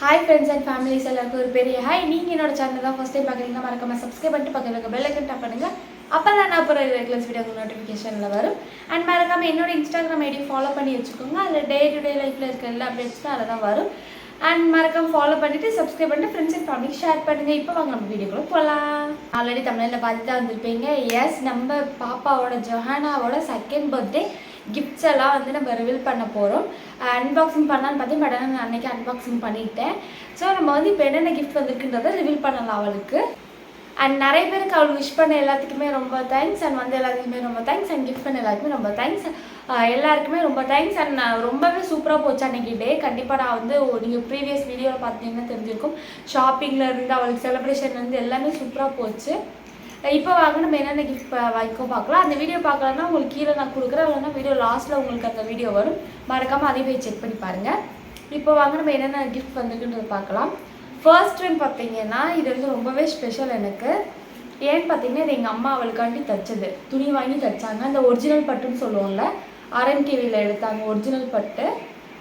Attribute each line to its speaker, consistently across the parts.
Speaker 1: Hi friends and families எல்லாருக்கும் ஒரு பெரிய ஹாய். நீங்கள் என்னோட சேனல் தான் ஃபஸ்ட் டைம் பார்க்குறீங்கன்னா மறக்காமல் சப்ஸ்கிரைப் பண்ணிட்டு பக்கத்தில் பெல் ஐக்கன் டேப் பண்ணுங்கள். அப்போ தான் நான் அப்புறம் ரெகுலர்ஸ் வீடியோ நோட்டிஃபிகேஷனில் வரும். அண்ட் மறக்காமல் என்னோட இன்ஸ்டாகிராம் ஐடி ஃபாலோ பண்ணி வச்சுக்கோங்க. அதில் டே டு டே லைஃப்பில் இருக்கிற எல்லா அப்டேட்ஸ் தான் அதில் தான் வரும். அண்ட் மறக்காமல் ஃபாலோ பண்ணிவிட்டு சப்ஸ்கிரைப் பண்ணிட்டு ஃப்ரெண்ட்ஸ் அண்ட் ஃபேமிலிக்கு ஷேர் பண்ணுங்கள். இப்போ வாங்க நம்ம வீடியோக்குள்ள போகலாம். ஆல்ரெடி தமிழில் பார்த்து தான் வந்திருப்பீங்க. எஸ், நம்ம பாப்பாவோட ஜொஹானாவோட செகண்ட் பர்த்டே கிஃப்ட்ஸ் எல்லாம் வந்து நம்ம ரிவீல் பண்ண போகிறோம். அன்பாக்சிங் பண்ணலான்னு பார்த்தேன், பட் ஆனால் நான் அன்றைக்கி அன்பாக்சிங் பண்ணிட்டேன். ஸோ நம்ம வந்து இப்போ என்னென்ன கிஃப்ட் வந்திருக்குன்றதை ரிவீல் பண்ணலாம் அவளுக்கு. அண்ட் நிறைய பேருக்கு அவளுக்கு விஷ் பண்ண எல்லாத்துக்குமே ரொம்ப தேங்க்ஸ். அண்ட் வந்து எல்லாத்துக்குமே ரொம்ப தேங்க்ஸ். அண்ட் கிஃப்ட் பண்ண எல்லாருக்குமே ரொம்ப தேங்க்ஸ். எல்லாருக்குமே ரொம்ப தேங்க்ஸ். அண்ட் ரொம்பவே சூப்பராக போச்சு அன்றைக்கி டே. கண்டிப்பாக நான் வந்து நீங்கள் ப்ரீவியஸ் வீடியோவில் பார்த்தீங்கன்னா தெரிஞ்சிருக்கும். ஷாப்பிங்கில் இருந்து அவளுக்கு செலிப்ரேஷன்லேருந்து எல்லாமே சூப்பராக போச்சு. இப்போ வாங்க நம்ம என்னென்ன கிஃப்ட் வாங்கிக்கோ பார்க்கலாம். அந்த வீடியோ பார்க்கலன்னா உங்களுக்கு கீழே நான் கொடுக்குறேன், இல்லைன்னா வீடியோ லாஸ்ட்டில் உங்களுக்கு அந்த வீடியோ வரும். மறக்காமல் அதையும் போய் செக் பண்ணி பாருங்கள். இப்போ வாங்க நம்ம என்னென்ன கிஃப்ட் வந்துக்குன்றது பார்க்கலாம். ஃபர்ஸ்ட் டைம் பார்த்தீங்கன்னா இது வந்து ரொம்பவே ஸ்பெஷல் எனக்கு. ஏன்னு பார்த்தீங்கன்னா இது எங்கள் அம்மா அவளுக்காண்டி தைச்சது. துணி வாங்கி தைச்சாங்க. அந்த ஒரிஜினல் பட்டுன்னு சொல்லுவோம்ல, RMKVயில் எடுத்தாங்க ஒரிஜினல் பட்டு.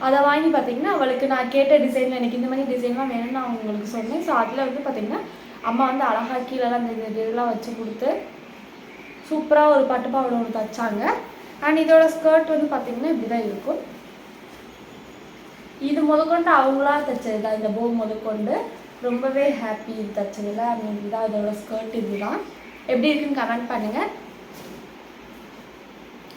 Speaker 1: அதை வாங்கி பார்த்தீங்கன்னா அவளுக்கு நான் கேட்ட டிசைனில் எனக்கு இந்த மாதிரி டிசைன்லாம் வேணும்னு நான் உங்களுக்கு சொன்னேன். ஸோ அதில் வந்து பார்த்தீங்கன்னா அம்மா வந்து அழகாக கீழெல்லாம் இந்த இதெல்லாம் வச்சு கொடுத்து சூப்பராக ஒரு பட்டுப்பாவடை ஒன்று தைச்சாங்க. அண்ட் இதோட ஸ்கர்ட் வந்து பார்த்திங்கன்னா இப்படி தான் இருக்கும். இது முதற்கொண்டு அவங்களா தைச்சது தான். இந்த போ முதற்கொண்டு ரொம்பவே ஹாப்பி இது தைச்சதில்ல. அண்ட் இதுதான் இதோட ஸ்கர்ட். இதுதான் எப்படி இருக்குன்னு கமெண்ட் பண்ணுங்கள்.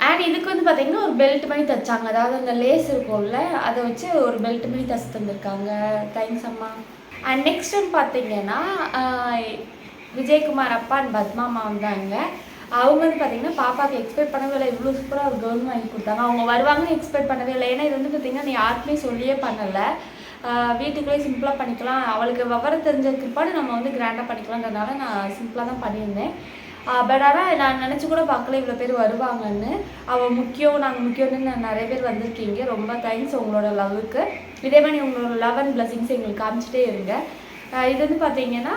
Speaker 1: அண்ட் இதுக்கு வந்து பார்த்திங்கன்னா ஒரு பெல்ட் மாதிரி தைச்சாங்க. அதாவது அந்த லேஸ் இருக்கும்ல, அதை வச்சு ஒரு பெல்ட் மாதிரி தைச்சி தந்திருக்காங்க. தேங்க்ஸ் அம்மா. அண்ட் நெக்ஸ்ட் வந்து பார்த்தீங்கன்னா விஜயகுமார் அப்பா அண்ட் பத்மா அம்மா வந்தாங்க. அவங்க வந்து பார்த்தீங்கன்னா பாப்பாவுக்கு எக்ஸ்பெக்ட் பண்ணவே இல்லை, இவ்வளோ சூப்பராக ஒரு கவுன் வாங்கி கொடுத்தாங்க. அவங்க வருவாங்கன்னு எக்ஸ்பெக்ட் பண்ணவே இல்லை. ஏன்னா இது வந்து பார்த்திங்கன்னா நீ யாருக்குமே சொல்லியே பண்ணலை, வீட்டுக்குள்ளே சிம்பிளாக பண்ணிக்கலாம், அவளுக்கு விவரம் தெரிஞ்சதுக்குப்பாடு நம்ம வந்து கிராண்டாக பண்ணிக்கலான்றதுனால நான் சிம்பிளாக தான் பண்ணியிருந்தேன். பட் ஆனால் நான் நினச்சி கூட பார்க்கல இவ்வளோ பேர் வருவாங்கன்னு. அவள் முக்கியம், நாங்கள் முக்கியம்னு நிறைய பேர் வந்திருக்கீங்க. ரொம்ப தேங்க்ஸ் உங்களோட லவ்வுக்கு. இதே மாதிரி உங்களோட லவ் அண்ட் பிளஸிங்ஸ் எங்களுக்கு காமிச்சிட்டே இருங்க. இது வந்து பார்த்தீங்கன்னா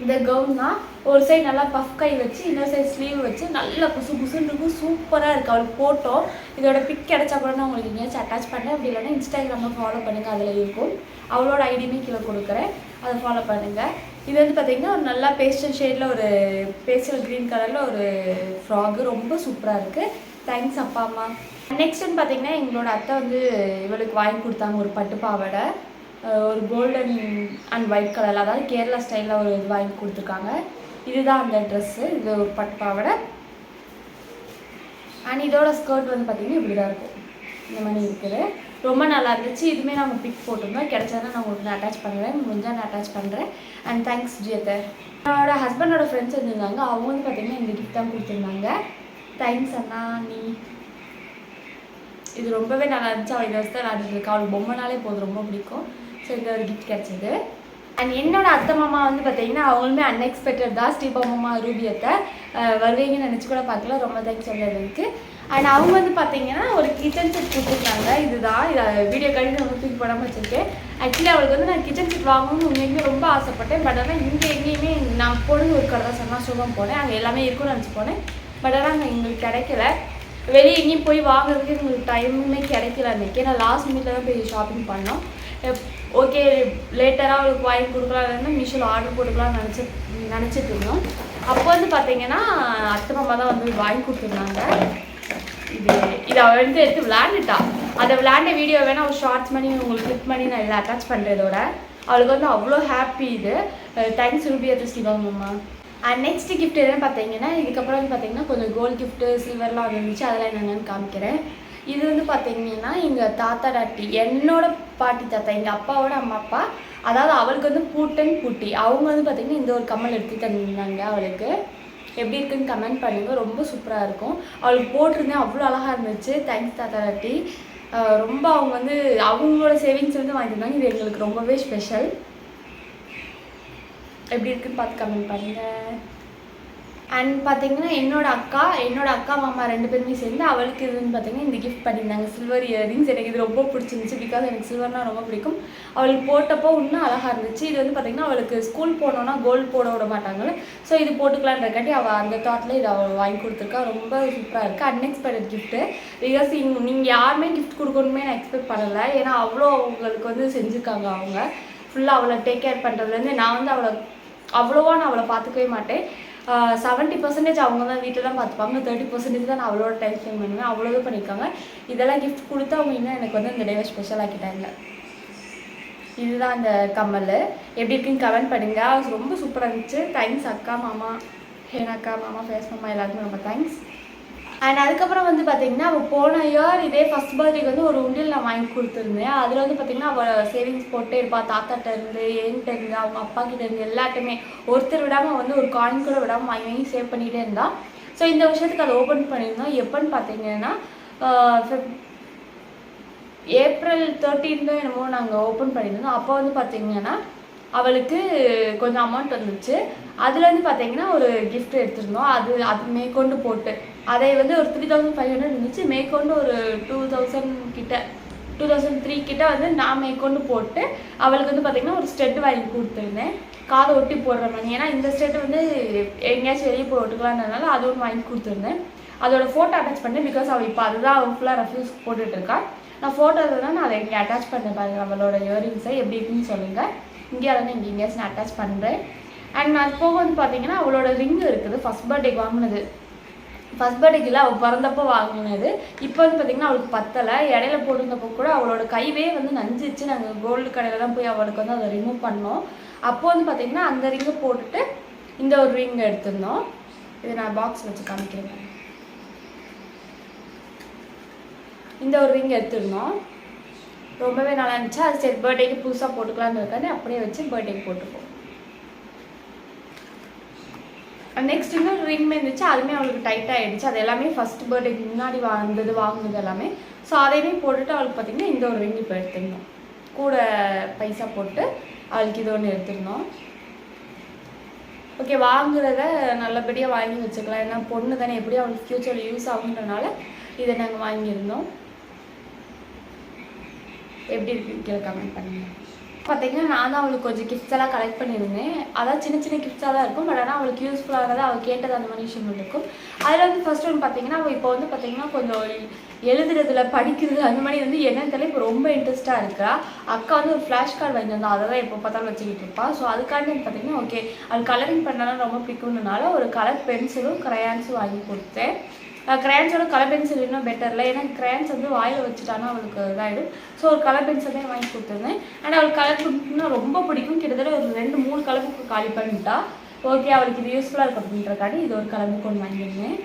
Speaker 1: இந்த கவுன் தான். ஒரு சைடு நல்லா பஃப் கை வச்சு, இன்னொரு சைடு ஸ்லீவ் வச்சு நல்லா புசு புசுன்னு இருக்கும். சூப்பராக இருக்குது. அவளுக்கு போட்டோம். இதோட பிக் கிடச்சா கூட நான் உங்களுக்கு எங்கேயாச்சும் அட்டாச் பண்ணேன். அப்படி இல்லைன்னா இன்ஸ்டாகிராமில் ஃபாலோ பண்ணுங்கள், அதில் இருக்கும். அவளோட ஐடியுமே கீழே கொடுக்குறேன், அதை ஃபாலோ பண்ணுங்கள். இது வந்து பார்த்திங்கன்னா ஒரு நல்லா பேஸ்டல் ஷேடில் ஒரு பேஸ்டல் க்ரீன் கலரில் ஒரு ஃப்ராகு ரொம்ப சூப்பராக இருக்குது. தேங்க்ஸ் அப்பா அம்மா. நெக்ஸ்ட் வந்து பார்த்திங்கன்னா எங்களோட அத்தை வந்து இவளுக்கு வாங்கி கொடுத்தாங்க ஒரு பட்டு பாவாடை, ஒரு கோல்டன் அண்ட் ஒயிட் கலரில், அதாவது கேரளா ஸ்டைலில் ஒரு இது வாங்கி கொடுத்துருக்காங்க. இதுதான் அந்த ட்ரெஸ்ஸு. இது ஒரு பட்டு பாவாடை. அண்ட் இதோட ஸ்கர்ட் வந்து பார்த்திங்கன்னா இப்படி தான் இருக்கும். இந்த மாதிரி இருக்குது. ரொம்ப நல்லா இருந்துச்சு. இதுவுமே நாங்கள் பிக் போட்டிருந்தோம். கிடைச்சதுன்னா நான் உங்களுக்கு நான் அட்டாச் பண்ணுறேன், முடிஞ்சால் நான் அட்டாச் பண்ணுறேன். அண்ட் தேங்க்ஸ் ஜியத்தை. என்னோட ஹஸ்பண்டோட ஃப்ரெண்ட்ஸ் இருந்திருந்தாங்க. அவங்க வந்து பார்த்திங்கன்னா இந்த கிஃப்ட் தான் கொடுத்துருந்தாங்க. தேங்க்ஸ் அண்ணா நீ. இது ரொம்பவே நல்லா இருந்துச்சு. அவள் இதை வச்சு தான் விளாண்டுருக்கு. அவளுக்கு பொம்மைனாலே போதும், ரொம்ப பிடிக்கும். ஸோ இந்த ஒரு கிஃப்ட் கிடச்சிது. அண்ட் என்னோட அத்தை மாமா வந்து பார்த்தீங்கன்னா அவங்களுமே அன்எக்ஸ்பெக்டட் தான். ஸ்ரீபா மாமா ரூபியத்தை வருவீங்கன்னு நினச்சி கூட பார்க்கல. ரொம்ப தேங்க்ஸ் சொல்கிறதுக்கு. அண்ட் அவங்க வந்து பார்த்தீங்கன்னா ஒரு கிச்சன் செட் கொடுத்துருக்காங்க. இதுதான் இதை வீடியோ கழித்து ரொம்ப தூக்கி போடாமல் வச்சுருக்கேன். ஆக்சுவலி அவளுக்கு வந்து நான் கிச்சன் செட் வாங்கணும்னு உண்மையுமே ரொம்ப ஆசைப்பட்டேன். பட் ஆனால் இங்கே எங்கேயுமே நான் போனது ஒரு கடை தான் சொன்னால் போனேன். அங்கே எல்லாமே இருக்கும்னு நினச்சி போனேன். பட் ஆனால் அங்கே எங்களுக்கு கிடைக்கல. வெளியே எங்கேயும் போய் வாங்குறதுக்கு எங்களுக்கு டைமுமே கிடைக்கல. அன்றைக்கி நான் லாஸ்ட் மினிட்ல தான் போய் ஷாப்பிங் பண்ணோம். ஓகே லேட்டராக அவளுக்கு வாங்கி கொடுக்கலாம்னு மீஷோவில் ஆர்டர் போட்டுக்கலாம்னு நினச்சிட்டு இருந்தோம். அப்போ வந்து பார்த்தீங்கன்னா அத்தை மாமா தான் வந்து வாங்கி கொடுத்துருந்தாங்க. இதை அவள் வந்து எடுத்து விளையாண்டுட்டா. அதை விளையாண்ட வீடியோ வேணால் ஒரு ஷார்ட்ஸ் பண்ணி உங்களுக்கு கிளிக் பண்ணி நான் இதில் அட்டாச் பண்ணுறதோட அவளுக்கு வந்து அவ்வளோ ஹாப்பி. இது தேங்க்ஸ் ரூபி அத்தை ஸ்ரீபாங்கம்மா. அண்ட் நெக்ஸ்ட் கிஃப்ட் எதுன்னு பார்த்தீங்கன்னா இதுக்கப்புறம் வந்து பார்த்தீங்கன்னா கொஞ்சம் கோல்டு கிஃப்ட்டு சில்வர்லாம் இருந்துச்சு. அதெல்லாம் என்னென்னு காமிக்கிறேன். இது வந்து பார்த்தீங்கன்னா எங்கள் தாத்தா டாட்டி, என்னோட பாட்டி தாத்தா, எங்கள் அப்பாவோட அம்மா அப்பா, அதாவது அவளுக்கு வந்து பூட்டி அவங்க வந்து பார்த்திங்கன்னா இந்த ஒரு கம்மல் எடுத்து தந்திருந்தாங்க. அவளுக்கு எப்படி இருக்குன்னு கமெண்ட் பண்ணுங்கள். ரொம்ப சூப்பராக இருக்கும். அவளுக்கு போட்டிருந்தேன், அவ்வளோ அழகாக இருந்துச்சு. தேங்க்ஸ் தாத்தா டாட்டி. ரொம்ப அவங்க வந்து அவங்களோட சேவிங்ஸ் வந்து வாங்கியிருந்தாங்க. இது எங்களுக்கு ரொம்பவே ஸ்பெஷல். எப்படி இருக்குன்னு பார்த்து கமெண்ட் பண்ணுங்கள். அண்ட் பார்த்தீங்கன்னா என்னோட அக்கா மாமா 2 பேருமே சேர்ந்து அவளுக்கு இதுன்னு பார்த்தீங்கன்னா இந்த கிஃப்ட் பண்ணியிருந்தாங்க சில்வர் இயரிங்ஸ். எனக்கு இது ரொம்ப பிடிச்சிருந்துச்சு, பிகாஸ் எனக்கு சில்வர்னால் ரொம்ப பிடிக்கும். அவளுக்கு போட்டப்போ இன்னும் அழகாக இருந்துச்சு. இது வந்து பார்த்தீங்கன்னா அவளுக்கு ஸ்கூல் போனோன்னா கோல்டு போட விட மாட்டாங்கல்ல, ஸோ இது போட்டுக்கலான்றக்காட்டி அவள் அந்த தாட்டில் இதை அவள் வாங்கி கொடுத்துருக்கா. ரொம்ப சூப்பராக இருக்குது. Unexpected gift. பிகாஸ் நீங்கள் யாருமே கிஃப்ட் கொடுக்கணுமே நான் எக்ஸ்பெக்ட் பண்ணலை. ஏன்னா அவ்வளோ அவங்களுக்கு வந்து செஞ்சுருக்காங்க. அவங்க ஃபுல்லாக அவளை டேக் கேர் பண்ணுறதுலேருந்து நான் வந்து நான் அவளை பார்த்துக்கவே மாட்டேன். 70% அவங்க தான் வீட்டில் தான் பார்த்துப்பாங்க, 30% தான் நான் அவளோட டைம் ஸ்பெண்ட் பண்ணுவேன். அவ்வளோவே பண்ணியிருக்காங்க. இதெல்லாம் கிஃப்ட் கொடுத்து அவங்க இன்னும் எனக்கு வந்து இந்த டேவை ஸ்பெஷல் ஆக்கிட்டாங்க. இதுதான் அந்த கம்மல். எப்படி இருக்குன்னு கமெண்ட் பண்ணுங்கள். அது ரொம்ப சூப்பராக இருந்துச்சு. தேங்க்ஸ் அக்கா மாமா, அக்கா மாமா, ஃபேஸ் மாமா எல்லாருக்கும் ரொம்ப தேங்க்ஸ். அண்ட் அதுக்கப்புறம் வந்து பார்த்தீங்கன்னா அவள் போன இயர் இதே ஃபஸ்ட் பர்த்டேக்கு வந்து ஒரு உண்டியல் நான் வாங்கி கொடுத்துருந்தேன். அதில் வந்து பார்த்திங்கன்னா அவள் சேவிங்ஸ் போட்டே இருப்பாள். தாத்தாட்டேருந்து, என்கிட்டேருந்து, அவங்க அப்பாக்கிட்டேருந்து எல்லாத்தையுமே ஒருத்தர் விடாமல் வந்து ஒரு காயின் கூட விடாமல் வாங்கி சேவ் பண்ணிகிட்டே இருந்தாள். ஸோ இந்த விஷயத்துக்கு அதை ஓப்பன் பண்ணியிருந்தோம். எப்போன்னு பார்த்தீங்கன்னா April 13 என்னமோ நாங்கள் ஓப்பன் பண்ணியிருந்தோம். அப்போ வந்து பார்த்திங்கன்னா அவளுக்கு கொஞ்சம் அமௌண்ட் வந்துச்சு. அதில் வந்து பார்த்தீங்கன்னா ஒரு கிஃப்ட் எடுத்திருந்தோம். அது மேற்கொண்டு போட்டு அதை வந்து ஒரு 3500 இருந்துச்சு. மேற்கொண்டு ஒரு 2003 கிட்ட வந்து நான் மேற்கொண்டு போட்டு அவளுக்கு வந்து பார்த்திங்கன்னா ஒரு ஸ்டெட் வாங்கி கொடுத்துருந்தேன், காதை ஒட்டி போடுற மாதிரி. ஏன்னா இந்த ஸ்டெட் வந்து எங்கேயாச்சும் வெளியே போய் ஒட்டுக்கலான்றதுனால அது ஒன்று வாங்கி கொடுத்துருந்தேன். அதோட ஃபோட்டோ அட்டாச் பண்ணேன். பிகாஸ் அவள் இப்போ அதுதான் அவள் ஃபுல்லாக ரெஃப்யூஸ் போட்டுட்ருக்கா. நான் ஃபோட்டோ தான் நான் அதை இங்கே அட்டாச் பண்ணேன். பாருங்கள் அவளோட இயரிங்ஸை எப்படி இருக்குன்னு சொல்லுங்கள். இங்கே வந்து இங்கே எங்கேயாச்சும் நான் அட்டாச் பண்ணுறேன். அண்ட் அது போக வந்து பார்த்தீங்கன்னா அவளோட ரிங் இருக்குது. ஃபஸ்ட் பர்த்டேக்கு வாங்கினது. ஃபஸ்ட் பர்த்டேக்கில் அவள் பிறந்தப்போ வாங்கினது. இப்போ வந்து பார்த்திங்கன்னா அவளுக்கு பத்தலை. இடையில போட்டிருந்தப்போ கூட அவளோட கைவே வந்து நஞ்சிச்சு. நாங்கள் கோல்டு கடையில் தான் போய் அவளுக்கு வந்து அதை ரிமூவ் பண்ணோம். அப்போ வந்து பார்த்திங்கன்னா அந்த ரிங்கை போட்டுட்டு இந்த ஒரு ரிங் எடுத்திருந்தோம். இதை நான் பாக்ஸ் வச்சு காமிக்கிறேன். இந்த ஒரு ரிங் எடுத்திருந்தோம். ரொம்பவே நல்லா இருந்துச்சு. அது சரி பர்த்டேக்கு புதுசாக போட்டுக்கலான்னு இருக்காது, அப்படியே வச்சு பர்த்டேக்கு போட்டுப்போம். நெக்ஸ்ட் இன்னொரு ரிங்மே இருந்துச்சு. அதுவுமே அவளுக்கு டைட்டாக ஆகிடுச்சு. அது எல்லாமே ஃபஸ்ட் பர்த்டேக்கு முன்னாடி வாங்கினது எல்லாமே. ஸோ அதையுமே போட்டுட்டு அவளுக்கு பார்த்திங்கன்னா இந்த ஒரு ரிங் இப்போ எடுத்துருந்தோம். கூட பைசா போட்டு அவளுக்கு இது ஒன்று எடுத்துருந்தோம். ஓகே, வாங்குறத நல்லபடியாக வாங்கி வச்சுக்கலாம். ஏன்னா பொண்ணு தானே, எப்படியும் அவளுக்கு ஃப்யூச்சரில் யூஸ் ஆகுன்றனால இதை நாங்கள் வாங்கியிருந்தோம். எப்படி இருக்குன்னு கமெண்ட் பண்ணுங்கள். பார்த்தீங்கன்னா நான் தான் அவளுக்கு கொஞ்சம் கிஃப்ட்ஸ் எல்லாம் கலெக்ட் பண்ணியிருந்தேன். அதான் சின்ன சின்ன கிஃப்ட்ஸாக தான் இருக்கும். பட் ஆனால் அவளுக்கு யூஸ்ஃபுல்லாக அவள் கேட்டது அந்த மாதிரி விஷயங்கள் இருக்கும். அதில் வந்து ஃபர்ஸ்ட் ஒன்று பார்த்தீங்கன்னா அவள் இப்போ வந்து பார்த்தீங்கன்னா கொஞ்சம் எழுதுறதுல படிக்கிறது அந்த மாதிரி வந்து என்னன்னு தெரியல இப்போ ரொம்ப இன்ட்ரெஸ்ட்டாக இருக்கா. அக்கா வந்து ஒரு ஃப்ளாஷ் கார்டு வாங்கி வந்தால் அதை தான் எப்போ பார்த்தாலும் வச்சுக்கிட்டு இருப்பாள். ஸோ அதுக்காண்டி பார்த்தீங்கன்னா ஓகே அது கலரிங் பண்ணாலும் ரொம்ப பிடிக்கும்னால ஒரு கலர் பென்சிலும் க்ரையான்ஸும் வாங்கி கொடுத்தேன். க்ரையான்ஸோட கலர் பென்சில் இன்னும் பெட்டரில். ஏன்னா க்ரையான்ஸ் வந்து வாயில் வச்சுட்டானா அவளுக்கு இதாகிடும். ஸோ ஒரு கலர் பென்சிலே வாங்கி கொடுத்துருந்தேன். ஆனால் அவளுக்கு கலர் பென்சில்னா ரொம்ப பிடிக்கும். கிட்டத்தட்ட ஒரு 2-3 கலருக்கு காலி பண்ணிட்டா. ஓகே அவளுக்கு இது யூஸ்ஃபுல்லாக இருக்கும் அப்படின்றக்காண்டி இது ஒரு கலர் புக் ஒன்று வாங்கியிருந்தேன்.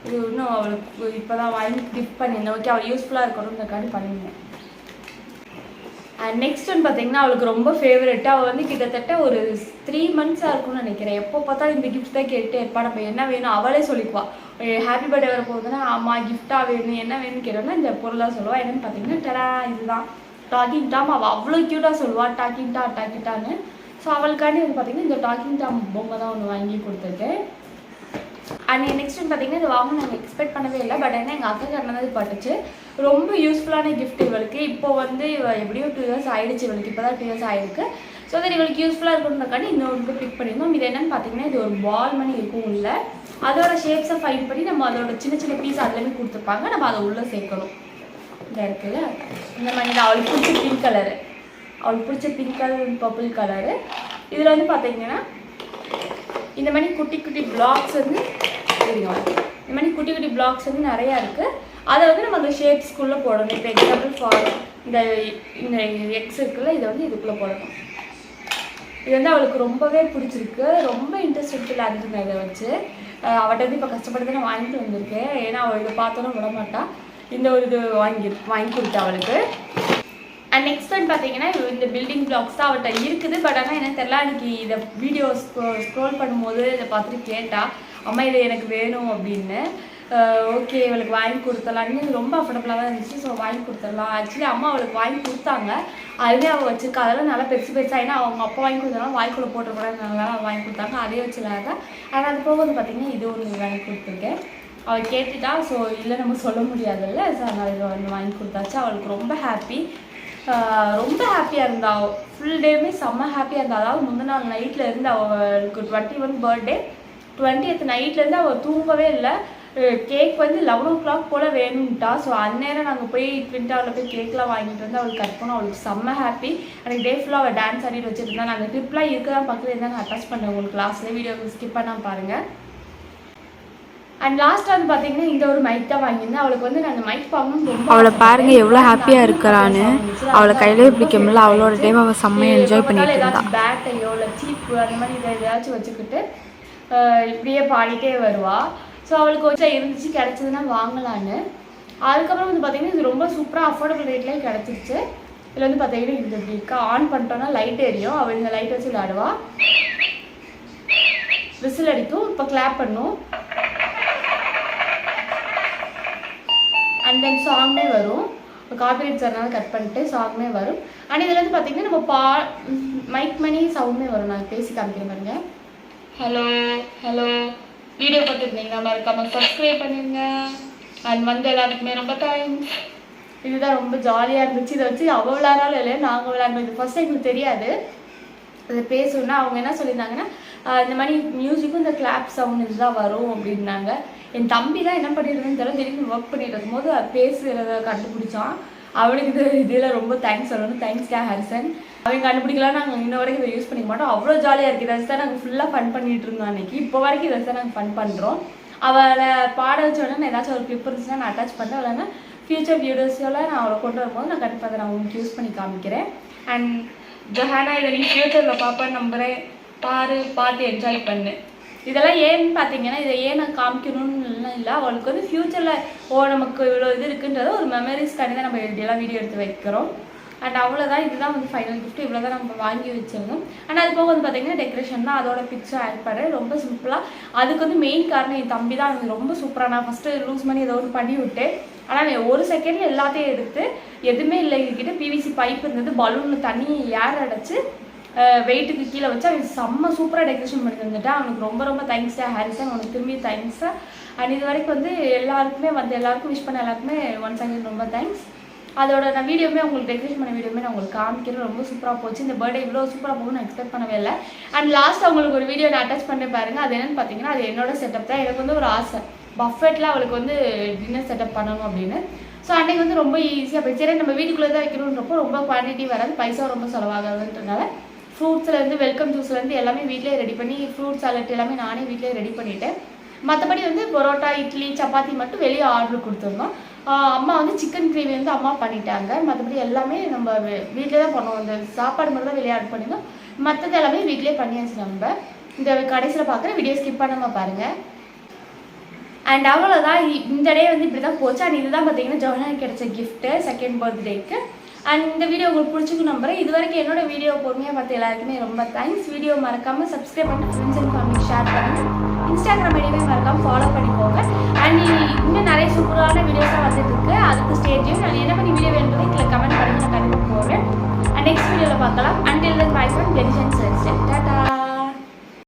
Speaker 1: இது இன்னும் அவளுக்கு இப்போ தான் வாங்கி கிஃப்ட் பண்ணியிருந்தேன். ஓகே அவள் யூஸ்ஃபுல்லாக இருக்கணுன்றக்காண்டி பண்ணியிருந்தேன். நெக்ஸ்ட் ஒன்று பார்த்தீங்கன்னா அவளுக்கு ரொம்ப ஃபேவரெட்டு. அவள் வந்து கிட்டத்தட்ட ஒரு 3 மந்த்ஸாக இருக்கும்னு நினைக்கிறேன். எப்போ பார்த்தாலும் இந்த கிஃப்ட் தான் கேட்டு எப்போ நம்ம என்ன வேணும் அவளே சொல்லிக்குவா. ஹாப்பி பர்த்டே வர போகுதுன்னா ஆமாம் கிஃப்டாக வேணும் என்ன வேணும்னு கேட்டோன்னா இந்த பொருளாக சொல்லுவாள். என்னென்னு பார்த்தீங்கன்னா டரா இதுதான் டாக்கிங் டாம். அவள் அவ்வளோ க்யூட்டாக சொல்லுவாள் டாக்கிட்டான்னு. ஸோ அவளுக்காண்டி வந்து பார்த்தீங்கன்னா இந்த டாக்கிங் டாம் பொம்மை தான் ஒன்று வாங்கி கொடுத்துருக்கேன். அண்ட் நெக்ஸ்ட் வந்து பார்த்தீங்கன்னா இது வாங்க நாங்கள் எக்ஸ்பெக்ட் பண்ணவே இல்லை. பட் ஏன்னா எங்கள் அக்கா கண்ணது பட்டுச்சு. ரொம்ப யூஸ்ஃபுல்லான கிஃப்ட் இவளுக்கு. இப்போ வந்து எப்படியோ 2 இயர்ஸ் ஆகிடுச்சு. இவளுக்கு இப்போ தான் 2 இயர்ஸ் ஆகிருக்கு. ஸோ அது இவளுக்கு யூஸ்ஃபுல்லாக இருக்குன்றக்காண்டி இன்னொரு வந்து பிக் பண்ணியிருந்தோம். இது என்னென்னு பார்த்தீங்கன்னா இது ஒரு பால் மணி இருக்கும் உள்ள. அதோட ஷேப்ஸை ஃபைண்ட் பண்ணி நம்ம அதோட சின்ன சின்ன பீஸ் அதுலேயுமே கொடுத்துருப்பாங்க. நம்ம அதை உள்ளே சேர்க்கணும். இந்த இருக்குல்ல இந்த மாதிரி தான் அவளுக்கு பிடிச்ச பிங்க் கலரு. அவளுக்கு பிடிச்ச பிங்க் கலர் பர்பிள் கலரு. இதில் வந்து பார்த்தீங்கன்னா இந்த மாதிரி குட்டி குட்டி பிளாக்ஸ் வந்து இந்த மாதிரி குட்டி குட்டி பிளாக்ஸ் வந்து நிறையா இருக்குது. அதை வந்து நம்ம அந்த ஷேப்ஸ்குள்ளே போடணும். இப்போ எக்ஸாம்பிள் ஃபார் இந்த எக்ஸ் இருக்குல்ல இதை வந்து இதுக்குள்ளே போடணும். இது வந்து அவளுக்கு ரொம்பவே பிடிச்சிருக்கு. ரொம்ப இன்ட்ரெஸ்ட் இல்லை அதுக்கு இதை வச்சு அவட்ட வந்து இப்போ கஷ்டப்பட்டு நான் வாங்கிட்டு வந்திருக்கேன். ஏன்னா அவள் இதை பார்த்தோன்னா விட மாட்டாள். இந்த ஒரு இது வாங்கி கொடுத்தேன் அவளுக்கு. அண்ட் நெக்ஸ்ட் வந்து பார்த்தீங்கன்னா இந்த பில்டிங் பிளாக்ஸ் தான் அவள்கிட்ட இருக்குது. பட் ஆனால் என்ன தெரியல அன்றைக்கி இதை வீடியோ ஸ்க்ரோல் பண்ணும்போது இதை பார்த்துட்டு கேட்டால் அம்மா இது எனக்கு வேணும் அப்படின்னு. ஓகே இவளுக்கு வாங்கி கொடுத்துடலான்னு ரொம்ப அஃபோர்டபுளாக தான் இருந்துச்சு. ஸோ வாங்கி கொடுத்துடலாம். ஆக்சுவலி அம்மா அவளுக்கு வாங்கி கொடுத்தாங்க. அதுவே அவள் வச்சிருக்கா. அதெல்லாம் நல்லா பெருசு பெருசாக, ஏன்னா அவங்க அப்பா வாங்கி கொடுத்தாலும் வாய்க்குள்ளே போட்டுக்கூடாதுனால அவள் வாங்கி கொடுத்தாங்க. அதே வச்சு விளையாடுறா. ஆனால் அது போக வந்து பார்த்திங்கன்னா இது ஒன்று வாங்கி கொடுத்துருக்கேன். அவள் கேட்டுட்டா. ஸோ இல்லை நம்ம சொல்ல முடியாதுல்ல. ஸோ அதனால் இதை வந்து வாங்கி கொடுத்தாச்சு. அவளுக்கு ரொம்ப ஹாப்பி, ரொம்ப ஹாப்பியாக இருந்தா. ஃபுல் டேவுமே செம்ம ஹாப்பியாக இருந்தா. அதாவது முந்தின நாள் நைட்டில் இருந்து அவளுக்கு 21 பர்த்டே, 20th நைட்லேருந்து அவள் தூங்கவே இல்லை. கேக் வந்து 11 o'clock போல் வேணும்ட்டா. ஸோ அந்நேரம் நாங்கள் போய் ட்வின் டவரில் போய் கேக்லாம் வாங்கிட்டு வந்து அவளுக்கு கட் பண்ணோம். அவளுக்கு செம்ம ஹாப்பி. அன்றைக்கி டே ஃபுல்லாக அவள் டான்ஸ் ஆடிட்டு வச்சுருந்தா. நாங்கள் ட்ரிப்லாம் இருக்குதான் பக்கத்தில் இருந்தால் நான் அட்டாச் பண்ணுறேன் உங்களுக்கு கிளாஸில். வீடியோ ஸ்கிப் பண்ணால் பாருங்கள். அண்ட் லாஸ்ட்டாக வந்து பார்த்தீங்கன்னா இந்த ஒரு மைக் தான் வாங்கியிருந்தேன். அவளுக்கு வந்து நான் அந்த மைக் வாங்கணும்.
Speaker 2: அவளை பாருங்க எவ்வளோ ஹாப்பியாக இருக்கிறான்னு. அவளை கையிலே பிடிக்க முடியல. அவளோட டேவை அவள் செம்மையாக என்ஜாய் பண்ணிட்டு இருந்தா.
Speaker 1: பேட்டையோ இல்லை சீப்பு அந்த மாதிரி இதை ஏதாச்சும் வச்சுக்கிட்டு இப்படியே பாடிட்டே வருவா. ஸோ அவளுக்கு கொஞ்சம் இருந்துச்சு, கிடச்சதுன்னா வாங்கலான்னு. அதுக்கப்புறம் வந்து பார்த்தீங்கன்னா இது ரொம்ப சூப்பராக அஃபோர்டபுள் ரேட்லேயே கிடச்சிருச்சு. இதில் வந்து பார்த்தீங்கன்னா இது இப்படி இருக்கா. ஆன் பண்ணிட்டோன்னா லைட் எரியும். அவள் இந்த லைட் வச்சு விளையாடுவா. விசில் அடிக்கும். இப்போ கிளாப் பண்ணும். அண்ட் தென் சாங்மே வரும். காப்பிரைட்ஸ் வரனால கட் பண்ணிட்டு சாங்மே வரும். அண்ட் இதில் வந்து பார்த்தீங்கன்னா நம்ம மைக் மணி சவுண்டுமே வரும். நான் பேசி காமிக்கிறேன் பாருங்க. Hello hello. வீடியோ பார்த்துருந்தீங்கன்னா மறக்காம சப்ஸ்கிரைப் பண்ணிடுங்க. அண்ட் வந்து எல்லாருக்குமே ரொம்ப தேங்க்ஸ். இதுதான் ரொம்ப ஜாலியாக இருந்துச்சு. இதை வச்சு அவள் விளையாடாலும் இல்லையா நாங்கள் விளையாடணும். இது ஃபர்ஸ்ட் எங்களுக்கு தெரியாது. அதை பேசணுன்னா அவங்க என்ன சொல்லியிருந்தாங்கன்னா இந்த மாதிரி மியூசிக்கும் இந்த கிளாப் சவுண்ட் இதுதான் வரும் அப்படின்னாங்க. என் தம்பி தான் என்ன பண்ணிடுறதுன்னு தெரியல. திடீர்னு ஒர்க் பண்ணிட்டு இருக்கும்போது பேசுகிறத கண்டுபிடிச்சான். அவனுக்கு இதில் ரொம்ப தேங்க்ஸ் சொல்லணும். தேங்க்ஸ்டா ஹரிசன். அவன் கண்டுபிடிக்கலாம். நாங்கள் இன்ன வரைக்கும் இதை யூஸ் பண்ணிக்க மாட்டோம். அவ்வளோ ஜாலியாக இருக்குது. இதை தான் நாங்கள் ஃபுல்லாக ஃபன் பண்ணிட்டு இருந்தோம் அன்றைக்கி. இப்போ வரைக்கும் இதை தான் நாங்கள் ஃபன் பண்ணுறோம். அவளை பாட வச்சோடனே நான் ஏதாச்சும் ஒரு கிளிப் இருந்துச்சுன்னா நான் அட்டாச் பண்ணுறேன். இல்லைன்னா ஃபியூச்சர் வீடியோஸில் நான் அவளை கொண்டு வரும்போது நான் கண்டிப்பாக அதை நான் உங்களுக்கு யூஸ் பண்ணி காமிக்கிறேன். அண்ட் ஜஹானா இதை நீ ஃபியூச்சரில் பார்ப்பேன் நம்புகிறேன். பாரு, பார்த்து என்ஜாய் பண்ணு. இதெல்லாம் ஏன்னு பார்த்தீங்கன்னா இதை ஏன் நான் காமிக்கணும்னு இல்லை. அவளுக்கு வந்து ஃப்யூச்சரில் நமக்கு இவ்வளோ இது இருக்குன்றது ஒரு மெமரிஸ்க்காண்டி தான் நம்ம இப்படியெல்லாம் வீடியோ எடுத்து வைக்கிறோம். அண்ட் அவ்வளோதான். இதுதான் வந்து ஃபைனல் கிஃப்ட். இவ்வளோ தான் நம்ம வாங்கி வச்சிருந்தோம். அண்ட் அது போக வந்து பார்த்தீங்கன்னா டெக்கரேஷன் தான். அதோட பிக்சர் ஆட் பண்ணுறேன் ரொம்ப சிம்பிளாக. அதுக்கு வந்து மெயின் காரணம் என் தம்பி தான். அது ரொம்ப சூப்பராக. நான் ஃபஸ்ட்டு லூஸ் பண்ணி ஏதோ ஒன்று பண்ணி விட்டேன். ஆனால் ஒரு செகண்டில் எல்லாத்தையும் எடுத்து எதுவுமே இல்லை. எங்ககிட்ட பிவிசி பைப் இருந்தது. பலூனில் தண்ணி ஏர் அடைச்சி வெயிட்டுக்கு கீழே வச்சு அவன் செம்ம சூப்பராக டெக்கரேஷன் பண்ணி தந்துட்டான். அவனுக்கு ரொம்ப ரொம்ப தேங்க்ஸ்டா ஹாரிசன். அவனுக்கு திரும்பி தேங்க்ஸ். அண்ட் இது வரைக்கும் வந்து எல்லாருக்கும் விஷ் பண்ண எல்லாருக்குமே ஒன்ஸ் அகேன் ரொம்ப தேங்க்ஸ். அதோட நான் வீடியோமே உங்களுக்கு டெக்கரேஷன் பண்ண வீடியோமே நான் உங்களுக்கு காமிக்கிறேன். ரொம்ப சூப்பராக போச்சு. இந்த பர்த்டே இவ்வளோ சூப்பராக போகும்னு நான் எக்ஸ்பெக்ட் பண்ணவே இல்லை. அண்ட் லாஸ்ட் அவங்களுக்கு ஒரு வீடியோ நான் அட்டாச் பண்ணி பாருங்கள். அது என்னென்னு பார்த்தீங்கன்னா அது என்னோட செட்டப் தான். எனக்கு வந்து ஒரு ஆசை பஃபெட்டில் அவளுக்கு வந்து டின்னர் செட்டப் பண்ணணும் அப்படின்னு. ஸோ அன்றைக்கி வந்து ரொம்ப ஈஸியாக போய் சரி நம்ம வீட்டுக்குள்ளே தான் வைக்கணுன்றப்போ ரொம்ப குவான்டிட்டி வராது, பைசா ரொம்ப செலவாகாதுன்றனால ஃப்ரூட்ஸ்லேருந்து வெல்கம் ஜூஸ்லேருந்து எல்லாமே வீட்டிலே ரெடி பண்ணி ஃப்ரூட் சாலட் எல்லாமே நானே வீட்டிலே ரெடி பண்ணிவிட்டேன். மற்றபடி வந்து பரோட்டா, இட்லி, சப்பாத்தி மட்டும் வெளியே ஆர்டர் கொடுத்துருந்தோம். அம்மா வந்து சிக்கன் கிரேவி வந்து அம்மா பண்ணிட்டாங்க. மற்றபடி எல்லாமே நம்ம வீட்டிலே தான் பண்ணோம். அந்த சாப்பாடு மட்டும் தான் வெளியே ஆர்டர் பண்ணியிருந்தோம். மற்றது எல்லாமே வீட்டிலே பண்ணியாச்சு. நம்ம இந்த கடைசியில் பார்க்குற வீடியோ ஸ்கிப் பண்ணாமல் பாருங்கள். அண்ட் அவ்வளோதான். இந்த டே வந்து இப்படி தான் போச்சு. அண்ட் இதுதான் பார்த்தீங்கன்னா ஜோனாக்கு கிடைச்ச கிஃப்ட்டு செகண்ட் பர்த்டேக்கு. அண்ட் இந்த வீடியோ உங்களுக்கு பிடிச்சிக்கு நம்புறேன். இது வரைக்கும் என்னோட வீடியோ பொறுமையாக பார்த்து எல்லாருக்குமே ரொம்ப தேங்க்ஸ். வீடியோ மறக்காமல் சப்ஸ்கிரைப் பண்ணி ஃப்ரெண்ட்ஸ் அண்ட் ஃபேமிலி ஷேர் பண்ணி இன்ஸ்டாகிராம் ஐடியுமே மறக்காமல் ஃபாலோ பண்ணிக்கோங்க. அண்ட் இன்னும் நிறைய சூப்பரான வீடியோஸாக வந்துட்டு இருக்கு. அதுக்கு ஸ்டேஜையும் நான் என்ன பண்ணி வீடியோ வேணுன்றதை இதில் கமெண்ட் பண்ணி நான் கண்டிப்பாக போடுறேன். அண்ட் நெக்ஸ்ட் வீடியோவில் பார்க்கலாம். Until then bye from Jenishan. Tata.